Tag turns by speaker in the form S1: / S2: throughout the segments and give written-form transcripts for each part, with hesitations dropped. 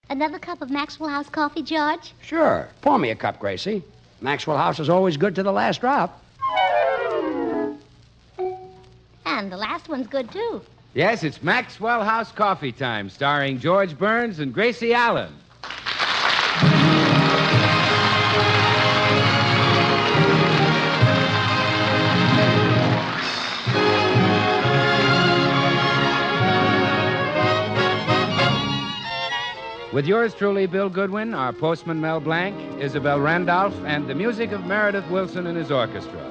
S1: Another cup of Maxwell House coffee, George?
S2: Sure. Pour me a cup, Gracie. Maxwell House is always good to the last drop.
S1: And the last one's good, too.
S3: Yes, it's Maxwell House Coffee Time, starring George Burns and Gracie Allen. With yours truly, Bill Goodwin, our postman Mel Blanc, Isabel Randolph, and the music of Meredith Wilson and his orchestra.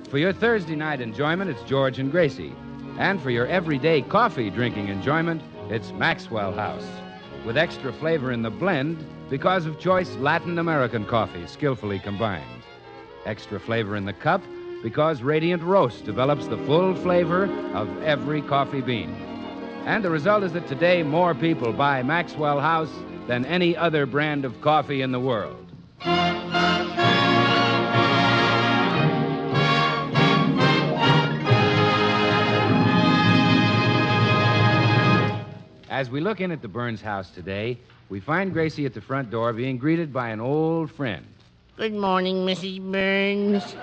S3: For your Thursday night enjoyment, it's George and Gracie. And for your everyday coffee drinking enjoyment, it's Maxwell House. With extra flavor in the blend because of choice Latin American coffee skillfully combined. Extra flavor in the cup because Radiant Roast develops the full flavor of every coffee bean. And the result is that today more people buy Maxwell House than any other brand of coffee in the world. As we look in at the Burns house today, we find Gracie at the front door being greeted by an old friend.
S4: Good morning, Mrs. Burns.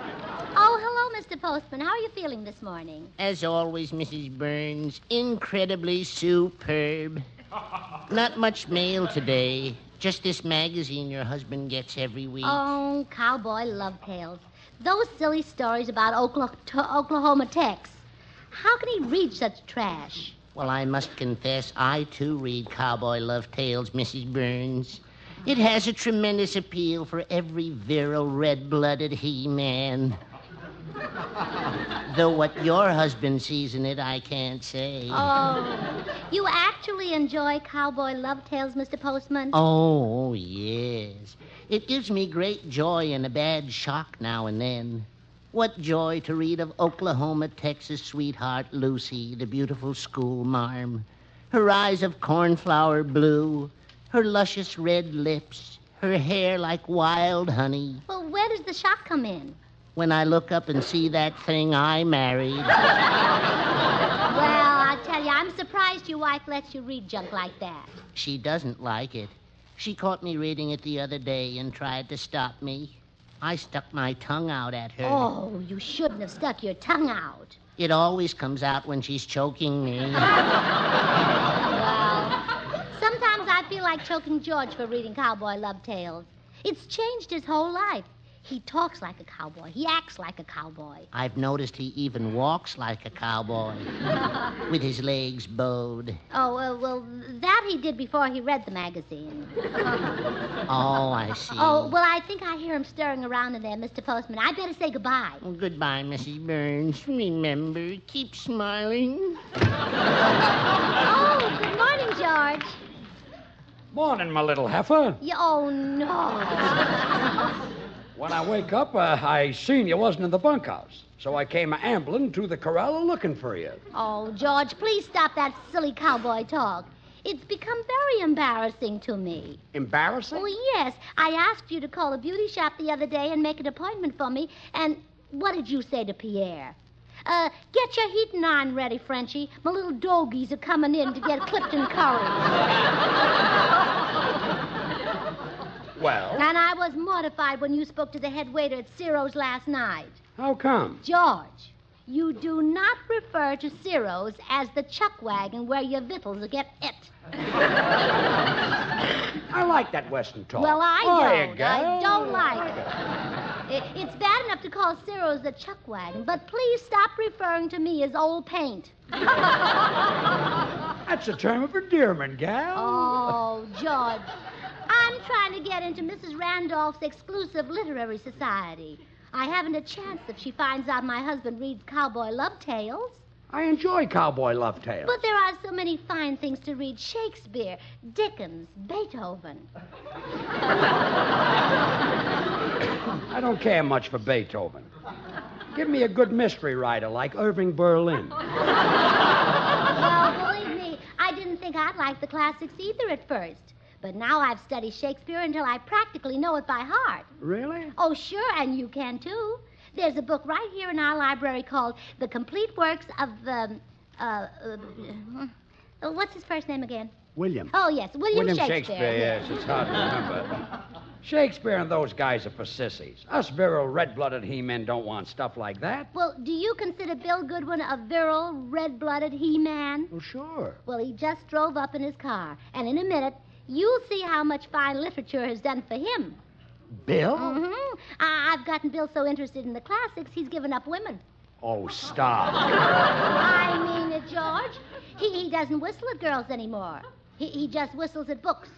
S1: Oh, hello, Mr. Postman. How are you feeling this morning?
S4: As always, Mrs. Burns, incredibly superb. Not much mail today. Just this magazine your husband gets every week.
S1: Oh, cowboy love tales. Those silly stories about Oklahoma Tex. How can he read such trash?
S4: Well, I must confess, I, too, read cowboy love tales, Mrs. Burns. It has a tremendous appeal for every virile, red-blooded he-man. Though what your husband sees in it, I can't say.
S1: Oh, you actually enjoy cowboy love tales, Mr. Postman?
S4: Oh, yes. It gives me great joy and a bad shock now and then. What joy to read of Oklahoma, Texas sweetheart Lucy, the beautiful schoolmarm. Her eyes of cornflower blue, her luscious red lips, her hair like wild honey.
S1: Well, where does the shock come in?
S4: When I look up and see that thing I married.
S1: Well, I tell you, I'm surprised your wife lets you read junk like that.
S4: She doesn't like it. She caught me reading it the other day and tried to stop me. I stuck my tongue out at her.
S1: Oh, you shouldn't have stuck your tongue out.
S4: It always comes out when she's choking me.
S1: Well, sometimes I feel like choking George for reading cowboy love tales. It's changed his whole life. He talks like a cowboy. He acts like a cowboy.
S4: I've noticed he even walks like a cowboy, with his legs bowed.
S1: Oh, well, that he did before he read the magazine.
S4: Oh, I see.
S1: Oh, well, I think I hear him stirring around in there, Mr. Postman. I better say goodbye.
S4: Well, goodbye, Mrs. Burns. Remember, keep smiling.
S1: Oh, good morning, George.
S2: Morning, my little heifer.
S1: Oh, no.
S2: When I wake up, I seen you wasn't in the bunkhouse. So I came ambling to the corral looking for you.
S1: Oh, George, please stop that silly cowboy talk. It's become very embarrassing to me.
S2: Embarrassing?
S1: Oh, yes. I asked you to call a beauty shop the other day and make an appointment for me, and what did you say to Pierre? Get your heating iron ready, Frenchie. My little dogies are coming in to get clipped and curried.
S2: Well?
S1: And I was mortified when you spoke to the head waiter at Ciro's last night.
S2: How come?
S1: George, you do not refer to Ciro's as the chuck wagon where your victuals get it.
S2: I like that Western talk.
S1: Well, I
S2: There
S1: don't.
S2: you go.
S1: I don't like it. It's bad enough to call Ciro's the chuck wagon, but please stop referring to me as old paint.
S2: That's a term of endearment, gal.
S1: Oh, George. I'm trying to get into Mrs. Randolph's exclusive literary society. I haven't a chance if she finds out my husband reads cowboy love tales.
S2: I enjoy cowboy love tales.
S1: But there are so many fine things to read. Shakespeare, Dickens, Beethoven.
S2: I don't care much for Beethoven. Give me a good mystery writer like Irving Berlin.
S1: Well, believe me, I didn't think I'd like the classics either at first. But now I've studied Shakespeare until I practically know it by heart.
S2: Really?
S1: Oh, sure, and you can, too. There's a book right here in our library called The Complete Works of, What's his first name again?
S2: William.
S1: Oh, yes, William
S2: Shakespeare, yes. It's hard to remember. Shakespeare and those guys are for sissies. Us virile, red-blooded he-men don't want stuff like that.
S1: Well, do you consider Bill Goodwin a virile, red-blooded he-man?
S2: Well, sure.
S1: Well, he just drove up in his car, and in a minute, you'll see how much fine literature has done for him.
S2: Bill?
S1: Mm-hmm. I've gotten Bill so interested in the classics, he's given up women.
S2: Oh, stop.
S1: I mean it, George. He doesn't whistle at girls anymore. He just whistles at books.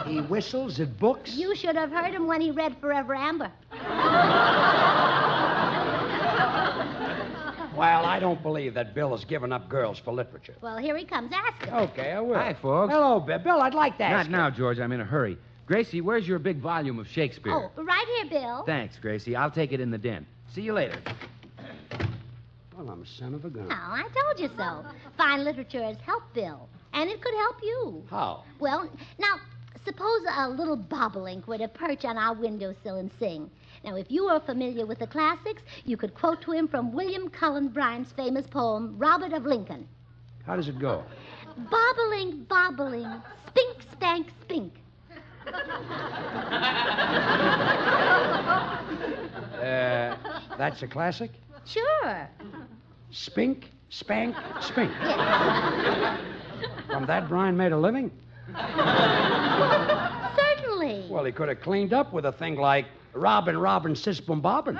S2: He whistles at books?
S1: You should have heard him when he read Forever Amber.
S2: Well, I don't believe that Bill has given up girls for literature.
S1: Well, here he comes. Ask him.
S2: Okay, I will.
S3: Hi, folks.
S2: Hello, Bill. Bill, I'd like to ask
S3: Not now, George. I'm in a hurry. Gracie, where's your big volume of Shakespeare?
S1: Oh, right here, Bill.
S3: Thanks, Gracie. I'll take it in the den. See you later.
S2: Well, I'm a son of a gun.
S1: Oh, I told you so. Fine literature has helped Bill, and it could help you.
S2: How?
S1: Well, now, suppose a little bobolink were to perch on our windowsill and sing. Now, if you are familiar with the classics, you could quote to him from William Cullen Bryant's famous poem, Robert of Lincoln.
S2: How does it go?
S1: Bobolink, bobolink, spink, spank, spink.
S2: That's a classic?
S1: Sure.
S2: Spink, spank, spink. From that, Brian made a living?
S1: Certainly.
S2: Well, he could have cleaned up with a thing like Robin, Robin, sis, boom, bobbin.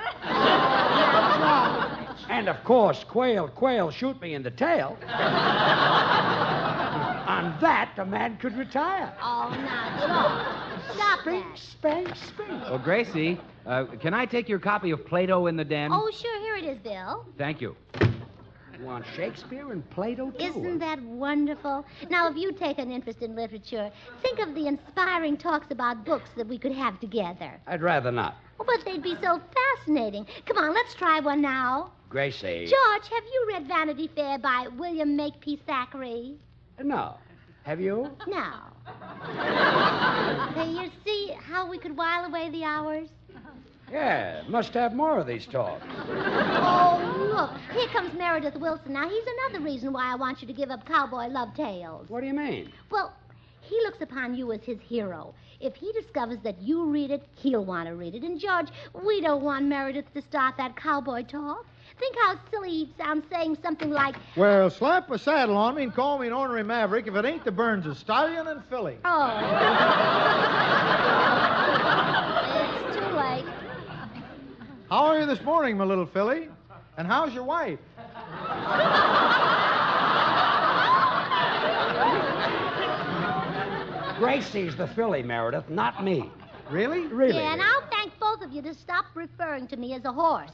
S2: And, of course, quail, quail, shoot me in the tail. On that, a man could retire.
S1: Oh, now, George. Stop
S2: Spink,
S1: that.
S2: spank, spink.
S3: Oh, Gracie, can I take your copy of Plato in the Den?
S1: Oh, sure, here it is, Bill.
S3: Thank you.
S2: You want Shakespeare and Plato, too?
S1: Isn't that wonderful? Now, if you take an interest in literature, think of the inspiring talks about books that we could have together.
S2: I'd rather not.
S1: Oh, but they'd be so fascinating. Come on, let's try one now.
S2: Gracie.
S1: George, have you read Vanity Fair by William Makepeace Thackeray?
S2: No. Have you?
S1: No. Hey, you see how we could while away the hours?
S2: Yeah, must have more of these talks.
S1: Oh, look, here comes Meredith Wilson. Now, he's another reason why I want you to give up Cowboy Love Tales.
S2: What do you mean?
S1: Well, he looks upon you as his hero. If he discovers that you read it, he'll want to read it. And, George, we don't want Meredith to start that cowboy talk. Think how silly he'd sound saying something like,
S5: Well, slap a saddle on me and call me an ornery maverick if it ain't the Burns' stallion and filly.
S1: oh. It's too late.
S5: How are you this morning, my little filly? And how's your wife?
S2: Gracie's the filly, Meredith, not me.
S5: Really?
S2: Really.
S1: Yeah, and I'll thank both of you to stop referring to me as a horse.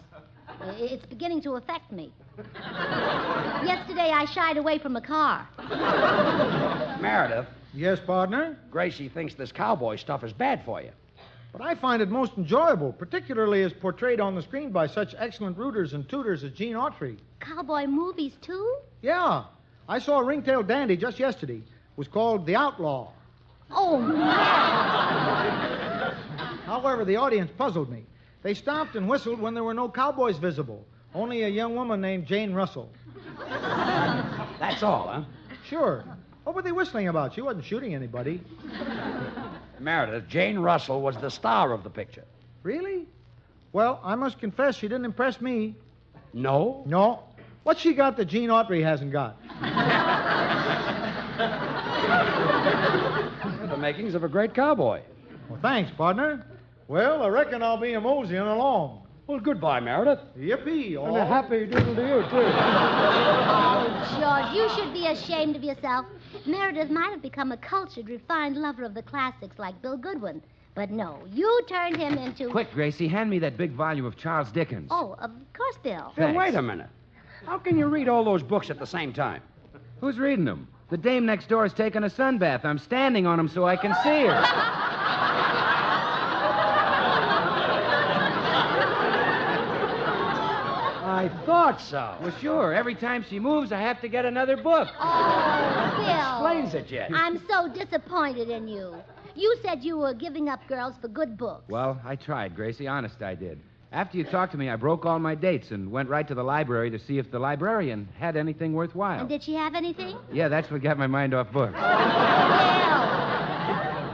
S1: It's beginning to affect me. Yesterday, I shied away from a car.
S2: Meredith,
S5: Yes, partner.
S2: Gracie thinks this cowboy stuff is bad for you.
S5: But I find it most enjoyable, particularly as portrayed on the screen by such excellent rooters and tutors as Gene Autry.
S1: Cowboy movies, too?
S5: Yeah. I saw a ringtail dandy just yesterday. It was called The Outlaw.
S1: Oh, man.
S5: However, the audience puzzled me. They stopped and whistled when there were no cowboys visible, only a young woman named Jane Russell.
S2: That's all, huh?
S5: Sure. What were they whistling about? She wasn't shooting anybody.
S2: Meredith, Jane Russell was the star of the picture.
S5: Really? Well, I must confess she didn't impress me.
S2: No?
S5: No. What's she got that Gene Autry hasn't got?
S2: The makings of a great cowboy.
S5: Well, thanks, partner. Well, I reckon I'll be moseying along.
S2: Well, goodbye, Meredith.
S5: Yippee, all.
S2: And a happy doodle to you, too.
S1: Oh, George, you should be ashamed of yourself. Meredith might have become a cultured, refined lover of the classics like Bill Goodwin. But no, you turned him into...
S3: Quick, Gracie, hand me that big volume of Charles Dickens.
S1: Oh, of course, Bill.
S2: Phil,
S3: Thanks.
S2: wait a minute. How can you read all those books at the same time?
S3: Who's reading them? The dame next door is taking a sunbath. I'm standing on them so I can see her.
S2: I thought so.
S3: Well, sure. Every time she moves, I have to get another book.
S1: Oh, Bill.
S2: Explains it yet.
S1: I'm so disappointed in you. You said you were giving up girls for good books.
S3: Well, I tried, Gracie. Honest, I did. After you talked to me, I broke all my dates and went right to the library to see if the librarian had anything worthwhile.
S1: And did she have anything?
S3: Yeah, that's what got my mind off books.
S1: Well.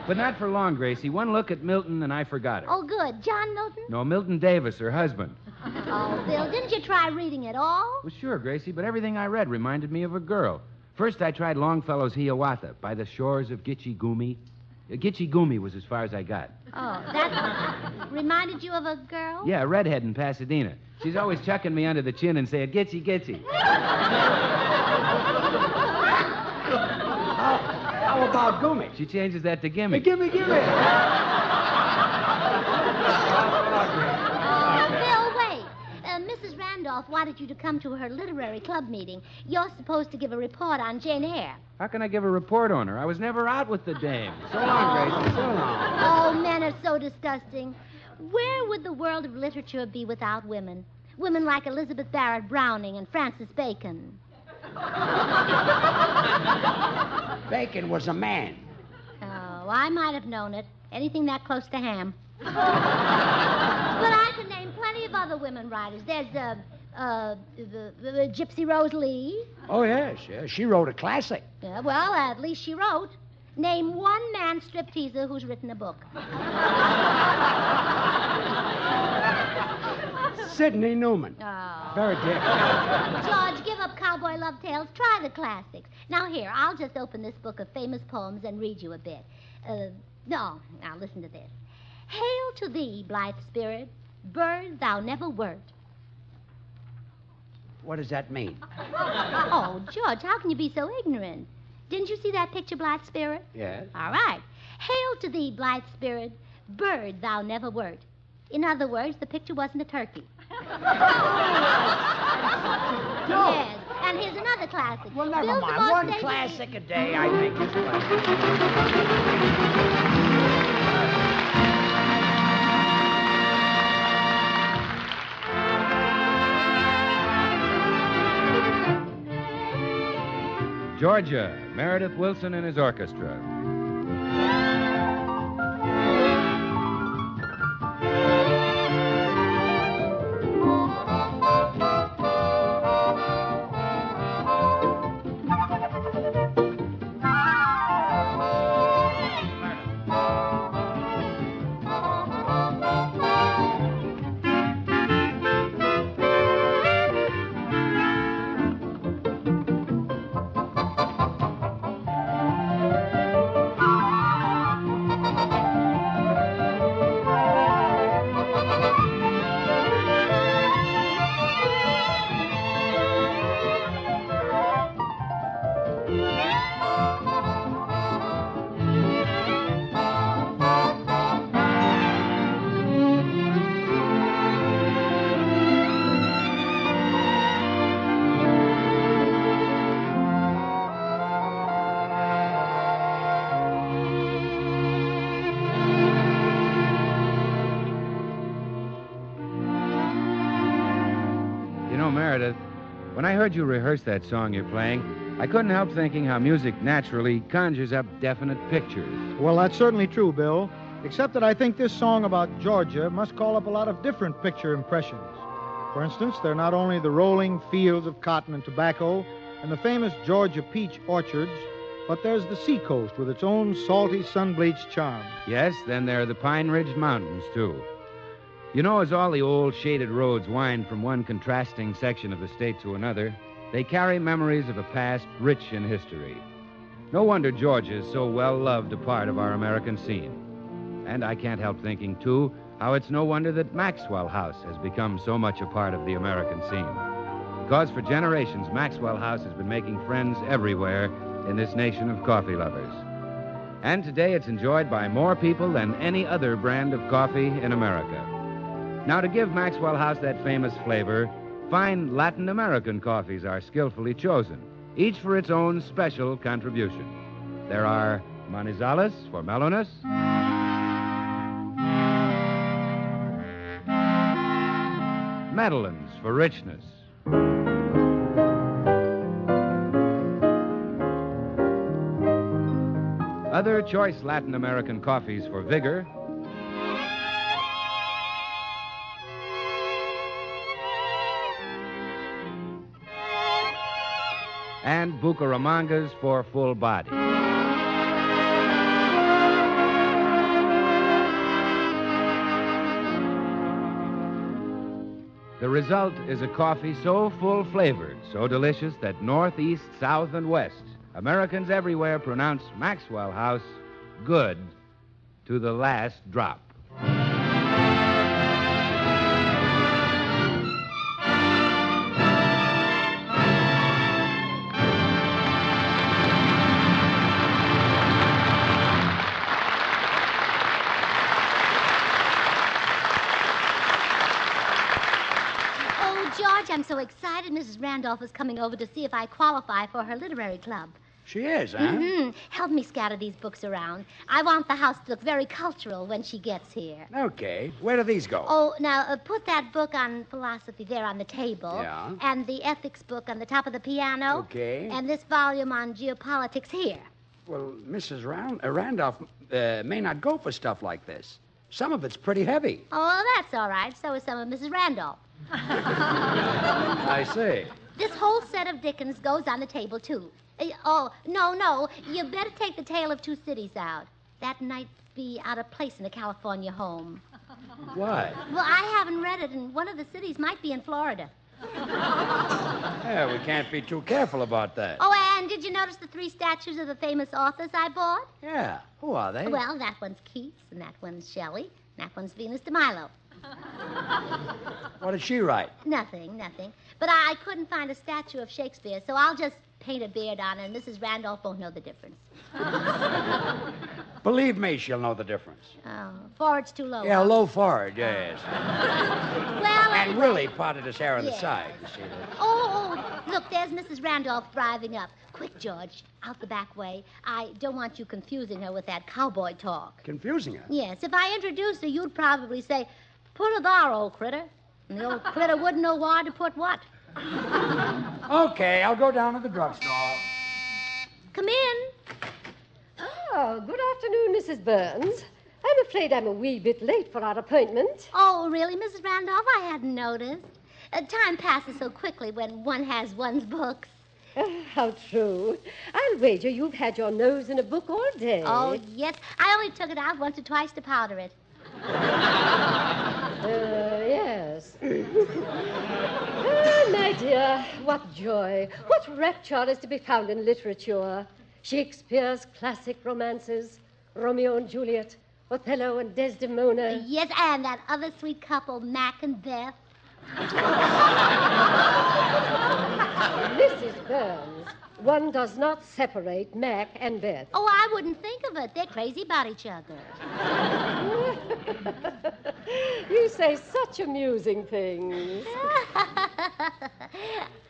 S3: But not for long, Gracie. One look at Milton and I forgot her.
S1: Oh, good. John Milton?
S3: No, Milton Davis, her husband.
S1: Oh, Bill, didn't you try reading it all?
S3: Well, sure, Gracie, but everything I read reminded me of a girl. First, I tried Longfellow's Hiawatha, by the shores of Gitche Gumee. Gitche Gumee was as far as I got.
S1: Oh, that reminded you of a girl?
S3: Yeah, a redhead in Pasadena. She's always chucking me under the chin and saying, Gitche, Gitche.
S2: How about Gummy?
S3: She changes that to gimme.
S2: Gimme.
S1: Bill, wait. Mrs. Randolph wanted you to come to her literary club meeting. You're supposed to give a report on Jane Eyre.
S3: How can I give a report on her? I was never out with the dame. So long, Gracie. So long.
S1: Oh, men are so disgusting. Where would the world of literature be without women? Women like Elizabeth Barrett Browning and Francis Bacon.
S2: Bacon was a man.
S1: Oh, I might have known it. Anything that close to ham. But I can name plenty of other women writers. There's, Gypsy Rose Lee.
S2: Oh, yes. She wrote a classic.
S1: Yeah, well, at least she wrote. Name one man stripteaser who's written a book.
S2: Sidney Newman.
S1: Oh.
S2: Very different.
S1: George, give up cowboy love tales. Try the classics. Now, here, I'll just open this book of famous poems and read you a bit. Now listen to this. Hail to thee, blithe spirit, bird thou never wert.
S2: What does that mean?
S1: Oh, George, how can you be so ignorant? Didn't you see that picture, blithe spirit?
S2: Yes.
S1: All right. Hail to thee, blithe spirit, bird thou never wert. In other words, the picture wasn't a turkey. Yes. And here's another classic.
S2: Well, never
S1: Build the
S2: mind.
S1: most
S2: One
S1: dangerous-
S2: classic a day, I think is plenty.
S3: Georgia, Meredith Wilson and his orchestra. Meredith, when I heard you rehearse that song you're playing, I couldn't help thinking how music naturally conjures up definite pictures.
S5: Well, that's certainly true, Bill. Except that I think this song about Georgia must call up a lot of different picture impressions. For instance, there are not only the rolling fields of cotton and tobacco and the famous Georgia peach orchards, but there's the seacoast with its own salty, sun-bleached charm.
S3: Yes, then there are the pine-ridged mountains, too. You know, as all the old shaded roads wind from one contrasting section of the state to another, they carry memories of a past rich in history. No wonder Georgia is so well-loved a part of our American scene. And I can't help thinking, too, how it's no wonder that Maxwell House has become so much a part of the American scene. Because for generations, Maxwell House has been making friends everywhere in this nation of coffee lovers. And today it's enjoyed by more people than any other brand of coffee in America. Now, to give Maxwell House that famous flavor, fine Latin American coffees are skillfully chosen, each for its own special contribution. There are Manizales for mellowness, Medellins for richness, other choice Latin American coffees for vigor, and Bucaramangas for full body. The result is a coffee so full-flavored, so delicious that north, east, south, and west, Americans everywhere pronounce Maxwell House good to the last drop.
S1: George, I'm so excited. Mrs. Randolph is coming over to see if I qualify for her literary club.
S2: She is, huh?
S1: Mm-hmm. Help me scatter these books around. I want the house to look very cultural when she gets here.
S2: Okay. Where do these go?
S1: Oh, now, put that book on philosophy there on the table.
S2: Yeah.
S1: And the ethics book on the top of the piano.
S2: Okay.
S1: And this volume on geopolitics here.
S2: Well, Mrs. Randolph may not go for stuff like this. Some of it's pretty heavy.
S1: Oh, that's all right. So is some of Mrs. Randolph.
S2: I see.
S1: This whole set of Dickens goes on the table, too. No. You better take The Tale of Two Cities out. That might be out of place in a California home.
S2: Why?
S1: Well, I haven't read it, and one of the cities might be in Florida.
S2: Yeah, we can't be too careful about that.
S1: Oh, and did you notice the 3 statues of the famous authors I bought?
S2: Yeah. Who are they?
S1: Well, that one's Keats, and that one's Shelley, and that one's Venus de Milo.
S2: What did she write?
S1: Nothing. But I couldn't find a statue of Shakespeare, so I'll just paint a beard on her, and Mrs. Randolph won't know the difference.
S2: Believe me, she'll know the difference.
S1: Oh, forehead's too low.
S2: Yeah, low forehead, yes.
S1: Well,
S2: And
S1: anyway.
S2: really parted his hair on the
S1: Yeah.
S2: side, you see that?
S1: Oh, look, there's Mrs. Randolph driving up. Quick, George, out the back way. I don't want you confusing her with that cowboy talk.
S2: Confusing her.
S1: Yes, if I introduced her, you'd probably say, "Put her there, old critter." And the old critter wouldn't know where to put what.
S2: Okay, I'll go down to the drugstore.
S1: Come in.
S6: Oh, good afternoon, Mrs. Burns. I'm afraid I'm a wee bit late for our appointment.
S1: Oh, really, Mrs. Randolph? I hadn't noticed. Time passes so quickly when one has one's books.
S6: How true. I'll wager you've had your nose in a book all day.
S1: Oh, yes. I only took it out once or twice to powder it.
S6: Yes. Oh, my dear, what joy, what rapture is to be found in literature. Shakespeare's classic romances, Romeo and Juliet, Othello and Desdemona.
S1: Yes, and that other sweet couple, Mac and Beth.
S6: Mrs. Burns, one does not separate Mac and Beth.
S1: Oh, I wouldn't think of it. They're crazy about each other.
S6: You say such amusing things.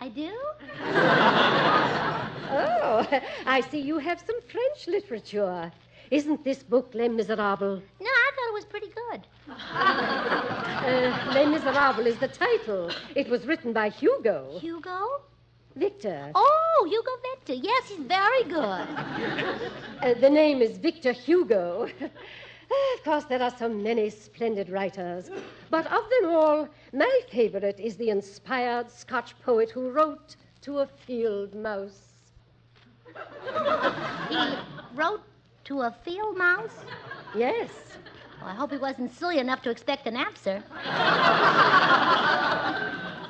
S1: I do?
S6: Oh, I see you have some French literature. Isn't this book Les Miserables?
S1: No, I thought it was pretty good.
S6: Les Miserables is the title. It was written by Hugo.
S1: Hugo?
S6: Victor.
S1: Oh, Hugo Victor. Yes, he's very good.
S6: The name is Victor Hugo. Of course, there are so many splendid writers. But of them all, my favorite is the inspired Scotch poet who wrote to a field mouse.
S1: He wrote to a field mouse?
S6: Yes.
S1: Well, I hope he wasn't silly enough to expect an answer.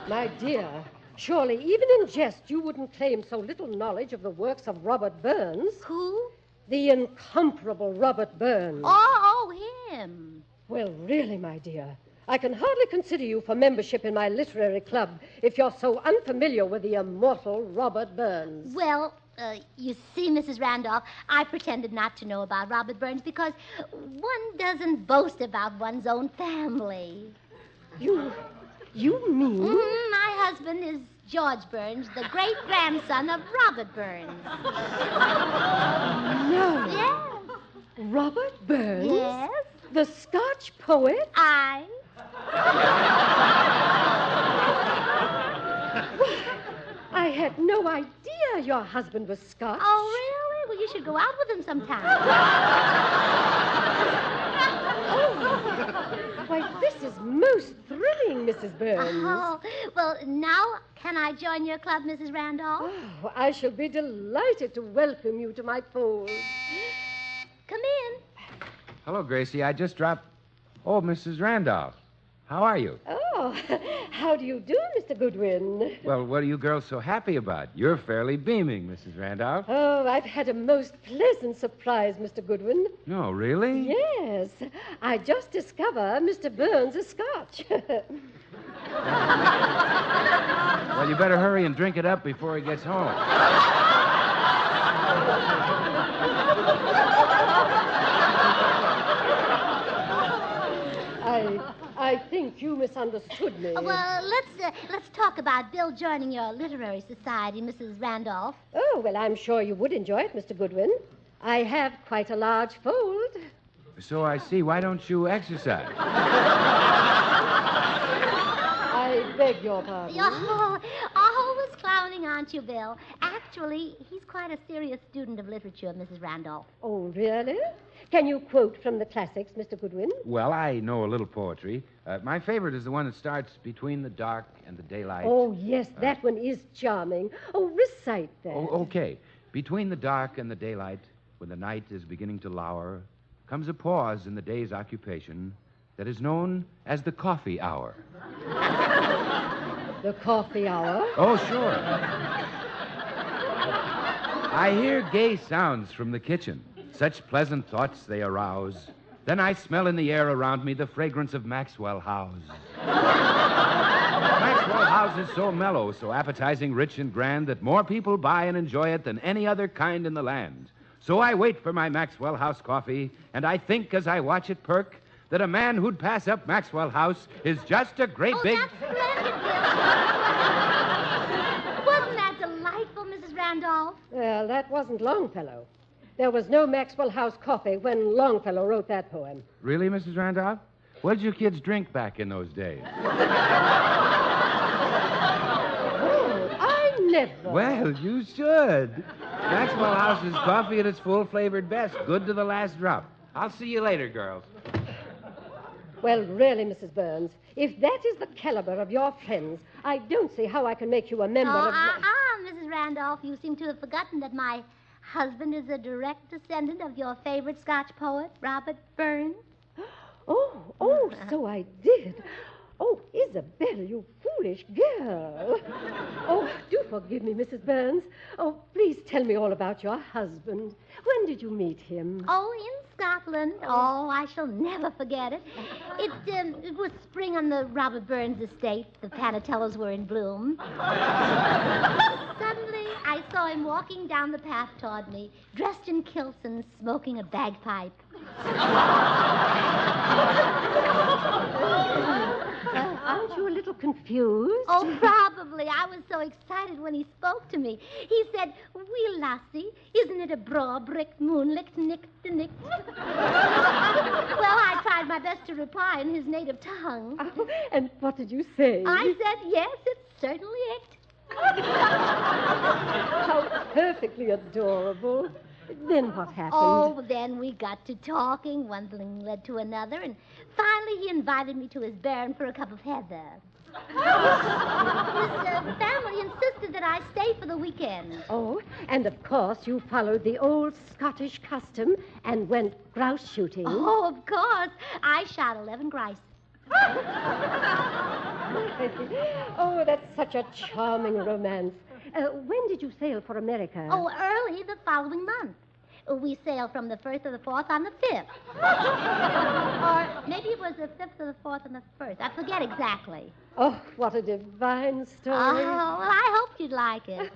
S6: My dear, surely even in jest you wouldn't claim so little knowledge of the works of Robert Burns.
S1: Who?
S6: The incomparable Robert Burns.
S1: Oh, him.
S6: Well, really, my dear, I can hardly consider you for membership in my literary club if you're so unfamiliar with the immortal Robert Burns.
S1: Well, you see, Mrs. Randolph, I pretended not to know about Robert Burns because one doesn't boast about one's own family.
S6: You mean?
S1: My husband is George Burns, the great-grandson of Robert Burns.
S6: No.
S1: Yes.
S6: Robert Burns?
S1: Yes.
S6: The Scotch poet?
S1: I.
S6: I had no idea your husband was Scotch.
S1: Oh, really? Well, you should go out with him sometime.
S6: Why, this is most thrilling, Mrs. Burns.
S1: Oh, well, now can I join your club, Mrs. Randolph?
S6: Oh, I shall be delighted to welcome you to my fold.
S1: Come in.
S3: Hello, Gracie. I just dropped... Oh, Mrs. Randolph. How are you?
S6: Oh, how do you do, Mr. Goodwin?
S3: Well, what are you girls so happy about? You're fairly beaming, Mrs. Randolph.
S6: Oh, I've had a most pleasant surprise, Mr. Goodwin.
S3: No, really?
S6: Yes. I just discovered Mr. Burns is Scotch.
S3: Well, you better hurry and drink it up before he gets home.
S6: I think you misunderstood me.
S1: Well, let's talk about Bill joining your literary society, Mrs. Randolph.
S6: Oh, well, I'm sure you would enjoy it, Mr. Goodwin. I have quite a large fold.
S3: So I see. Why don't you exercise?
S6: I beg your pardon.
S1: Oh, always clowning, aren't you, Bill? Actually, he's quite a serious student of literature, Mrs. Randolph.
S6: Oh, really? Can you quote from the classics, Mr. Goodwin?
S3: Well, I know a little poetry. My favorite is the one that starts between the dark and the daylight.
S6: Oh, yes, that one is charming. Oh, recite that.
S3: Oh, okay. Between the dark and the daylight, when the night is beginning to lower, comes a pause in the day's occupation that is known as the coffee hour.
S6: The coffee hour?
S3: Oh, sure. I hear gay sounds from the kitchen. Such pleasant thoughts they arouse. Then I smell in the air around me the fragrance of Maxwell House. Maxwell House is so mellow, so appetizing, rich, and grand that more people buy and enjoy it than any other kind in the land. So I wait for my Maxwell House coffee, and I think as I watch it perk that a man who'd pass up Maxwell House is just a great big...
S1: That's splendid, Bill. Wasn't that delightful, Mrs. Randolph?
S6: Well, that wasn't Longfellow. There was no Maxwell House coffee when Longfellow wrote that poem.
S3: Really, Mrs. Randolph? What did you kids drink back in those days?
S6: Oh, I never.
S3: Well, you should. Maxwell House is coffee at its full-flavored best, good to the last drop. I'll see you later, girls.
S6: Well, really, Mrs. Burns, if that is the caliber of your friends, I don't see how I can make you a member of...
S1: Mrs. Randolph, you seem to have forgotten that my husband is a direct descendant of your favorite Scotch poet, Robert Burns.
S6: Oh, so I did. Oh, Isabel, you foolish girl. Oh, do forgive me, Mrs. Burns. Oh, please tell me all about your husband. When did you meet him?
S1: Oh, in Scotland. Oh, I shall never forget it. It was spring on the Robert Burns estate. The panatellas were in bloom. Suddenly, I saw him walking down the path toward me, dressed in kilts and smoking a bagpipe.
S6: Aren't you a little confused?
S1: Oh, probably. I was so excited when he spoke to me. He said, "Wee lassie, isn't it a braw brick moonlicht nick to nick?" Well, I tried my best to reply in his native tongue.
S6: Oh, and what did you say?
S1: I said, "Yes, it's certainly it."
S6: How perfectly adorable. Then what happened?
S1: Oh, then we got to talking. One thing led to another, and finally he invited me to his barn for a cup of heather. His family insisted that I stay for the weekend.
S6: Oh, and of course you followed the old Scottish custom and went grouse shooting.
S1: Oh, of course. I shot 11 grice.
S6: Oh, that's such a charming romance. When did you sail for America?
S1: Oh, early the following month. We sailed from the 1st to the 4th on the 5th. Or maybe it was the 5th to the 4th and the 1st. I forget exactly.
S6: Oh, what a divine story.
S1: Oh, well, I hoped you'd like it.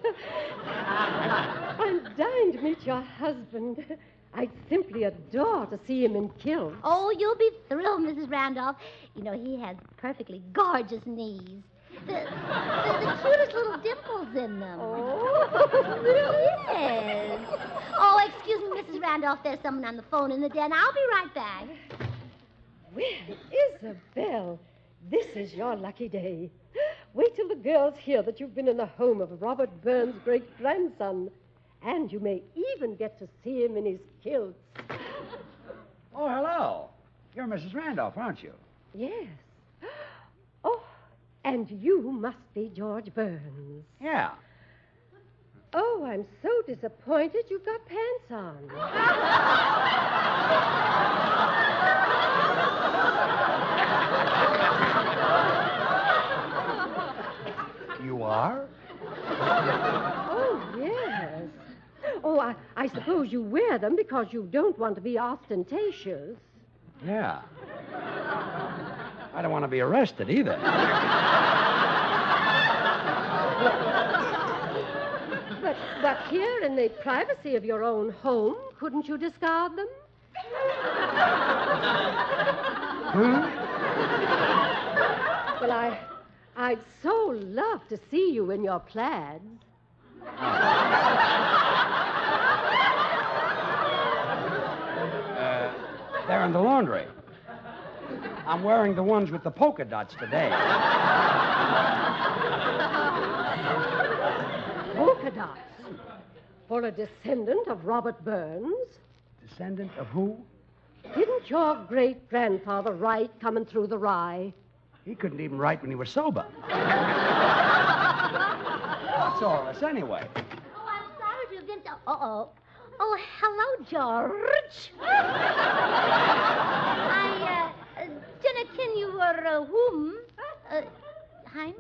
S6: I'm dying to meet your husband. I'd simply adore to see him in kilts.
S1: Oh, you'll be thrilled, Mrs. Randolph. You know, he has perfectly gorgeous knees. The cutest little dimples in them.
S6: Oh,
S1: really? Yes. Oh, excuse me, Mrs. Randolph. There's someone on the phone in the den. I'll be right back.
S6: Well, Isabel, this is your lucky day. Wait till the girls hear that you've been in the home of Robert Burns' great-grandson. And you may even get to see him in his kilts.
S2: Oh, hello. You're Mrs. Randolph, aren't you?
S6: Yes. Oh, and you must be George Burns.
S2: Yeah.
S6: Oh, I'm so disappointed you've got pants on.
S2: You are?
S6: Oh, yes. Oh, I suppose you wear them because you don't want to be ostentatious.
S2: Yeah. I don't want to be arrested either.
S6: But here in the privacy of your own home, couldn't you discard them? Well, I'd so love to see you in your plaids.
S2: They're in the laundry. I'm wearing the ones with the polka dots today.
S6: Polka dots. For a descendant of Robert Burns.
S2: Descendant of who?
S6: Didn't your great-grandfather write coming through the rye?
S2: He couldn't even write when he was sober. What's all this anyway?
S1: Oh, I'm sorry to have been so... Uh-oh. Oh, hello, George. Dinner, can you, whom? Heim?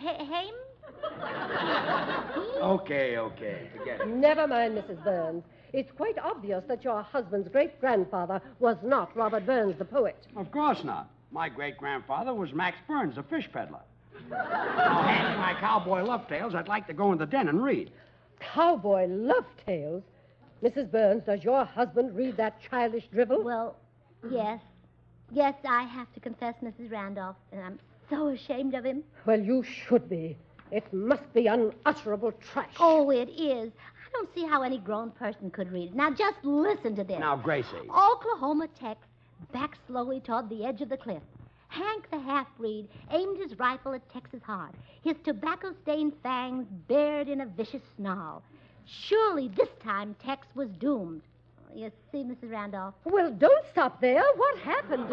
S1: Haim?
S2: Okay. Forget it.
S6: Never mind, Mrs. Burns. It's quite obvious that your husband's great-grandfather was not Robert Burns, the poet.
S2: Of course not. My great-grandfather was Max Burns, a fish peddler. Now, hand me my cowboy love tales. I'd like to go in the den and read.
S6: Cowboy love tales? Mrs. Burns, does your husband read that childish drivel?
S1: Well, yes. Yes, I have to confess, Mrs. Randolph, and I'm so ashamed of him.
S6: Well, you should be. It must be unutterable trash.
S1: Oh, it is. I don't see how any grown person could read it. Now, just listen to this.
S2: Now, Gracie.
S1: Oklahoma Tex backed slowly toward the edge of the cliff. Hank the half-breed aimed his rifle at Tex's heart, his tobacco-stained fangs bared in a vicious snarl. Surely this time Tex was doomed. You see, Mrs. Randolph?
S6: Well, don't stop there. What happened?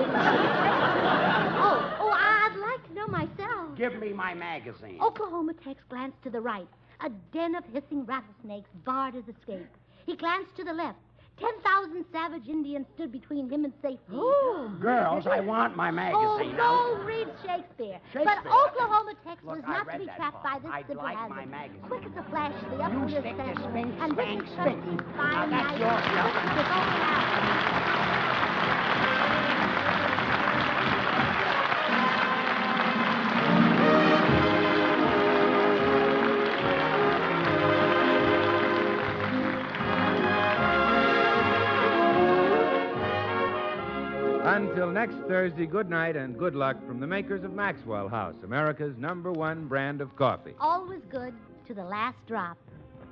S1: I'd like to know myself.
S2: Give me my magazine.
S1: Oklahoma Tex glanced to the right. A den of hissing rattlesnakes barred his escape. He glanced to the left. 10,000 savage Indians stood between him and safety.
S6: Oh,
S2: Girls, I want my magazine.
S1: Go read Shakespeare. But Oklahoma Tex was
S2: Look, I
S1: not to
S2: read
S1: be
S2: that
S1: trapped
S2: part.
S1: by this
S2: I'd
S1: simple
S2: like
S1: hazard.
S2: my magazine.
S1: Quick as a flash, the upper
S2: You
S1: was
S2: stick to
S1: standing,
S2: Spink,
S1: and this
S2: Spank,
S1: is
S2: Spink.
S1: Trustee's
S2: Now,
S1: fine
S2: that's
S1: night.
S2: your stuff.
S1: It's over now.
S3: Until next Thursday, good night and good luck from the makers of Maxwell House, America's #1 brand of coffee.
S1: Always good to the last drop.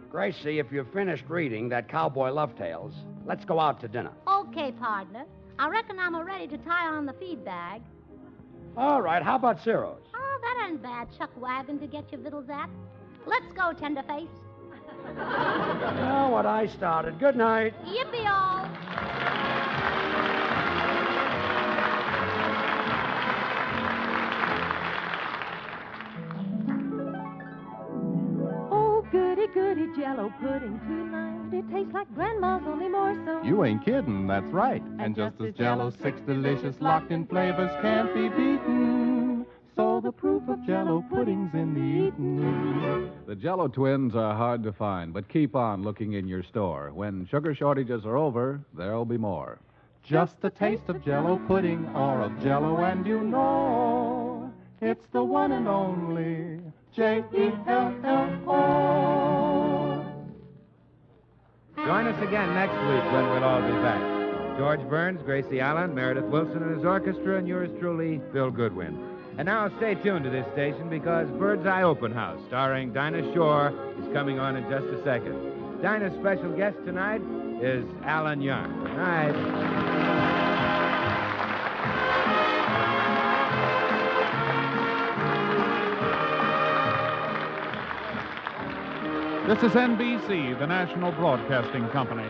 S2: Gracie, if you've finished reading that cowboy love tales, let's go out to dinner.
S1: Okay, partner. I reckon I'm ready to tie on the feed bag.
S2: All right, how about Ciro's?
S1: Oh, that ain't bad, chuck wagon to get your victuals at. Let's go, Tenderface.
S2: You know what I started. Good night.
S1: Yippee all.
S7: Goody Jello pudding tonight. It tastes like Grandma's, only more so.
S8: You ain't kidding, that's right. And just as Jello's 6 delicious locked-in flavors can't be beaten, so the proof of Jello pudding's in the eating.
S9: The Jello twins are hard to find, but keep on looking in your store. When sugar shortages are over, there'll be more.
S8: Just a taste of Jello pudding or of Jello and you know it's the one and only Jello.
S3: Join us again next week when we'll all be back. George Burns, Gracie Allen, Meredith Wilson and his orchestra, and yours truly, Bill Goodwin. And now stay tuned to this station because Bird's Eye Open House, starring Dinah Shore, is coming on in just a second. Dinah's special guest tonight is Alan Young. Good night.
S8: This is NBC, the national broadcasting company.